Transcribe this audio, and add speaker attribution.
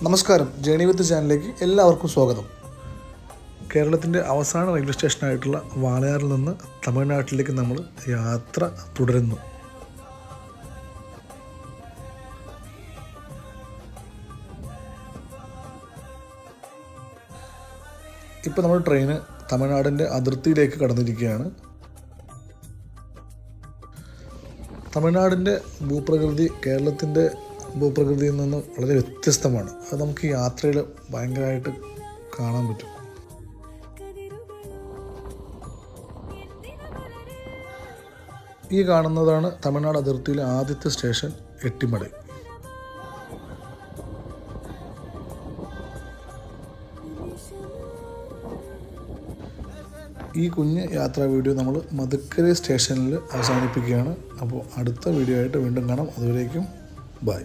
Speaker 1: നമസ്കാരം, ജേണി വിത്ത് ചാനലിലേക്ക് എല്ലാവർക്കും സ്വാഗതം. കേരളത്തിൻ്റെ അവസാന റെയിൽവേ സ്റ്റേഷനായിട്ടുള്ള വാളയാറിൽ നിന്ന് തമിഴ്നാട്ടിലേക്ക് നമ്മൾ യാത്ര തുടരുന്നു. ഇപ്പോൾ നമ്മൾ ട്രെയിന് തമിഴ്നാടിൻ്റെ അതിർത്തിയിലേക്ക് കടന്നിരിക്കുകയാണ്. തമിഴ്നാടിൻ്റെ ഭൂപ്രകൃതി കേരളത്തിൻ്റെ ഭൂപ്രകൃതിയിൽ നിന്ന് വളരെ വ്യത്യസ്തമാണ്. അത് നമുക്ക് ഈ യാത്രയിൽ ഭയങ്കരമായിട്ട് കാണാൻ പറ്റും. ഈ കാണുന്നതാണ് തമിഴ്നാട് അതിർത്തിയിലെ ആദ്യത്തെ സ്റ്റേഷൻ, എട്ടിമടൈ. ഈ കുഞ്ഞ് യാത്രാ വീഡിയോ നമ്മൾ മധുക്കരൈ സ്റ്റേഷനിൽ അവസാനിപ്പിക്കുകയാണ്. അപ്പോൾ അടുത്ത വീഡിയോ ആയിട്ട് വീണ്ടും കാണാം. അതുവരേക്കും ബൈ.